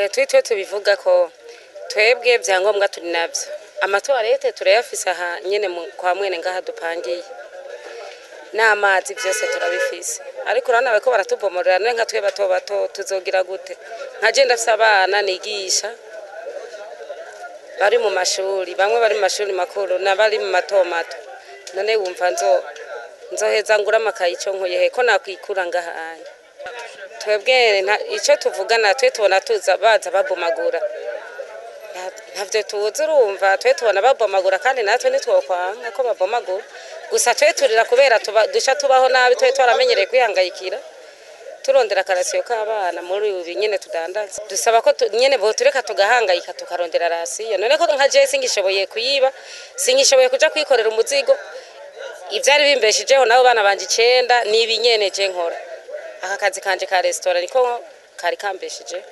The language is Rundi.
twitwe tubivuga ko twebwe byangombwa turi navyo amatoilette turayafise aha nyene kwa mwene ngaha dupangiye n'amazi byose turabifise ariko uranawe ko baratubomorera nka twe bato bato tuzogira gute nkaje ndafise abana nigisha bari mu mashuri bamwe bari mu mashuri makuru n'abari mu matomato none wumva nzoheza ngura amakayico nkuye ko nakwikura ngaha twebwe ico tuvugana twe tubona tuza baza babomagura ntavyo tuzi urumva twe tubona babomagura kandi natwe nitwokwanga ko babomagura gusa twe turira kubera dusha tubaho nabi twe twaramenyereye kwihangayikira turondera karasiyo k'abana muri ubu nyene tudandaza dusaba ko nyene bo tureka tugahangayika tukarondera rasiyo none ko nka je singishoboye kuyiba singishoboye kuja kwikorera umuzigo ivyari bimbeshijeho nabo bana banje 9 nibi nyene je nkora aka kazi kanje ka restaurant niko kari kambeshije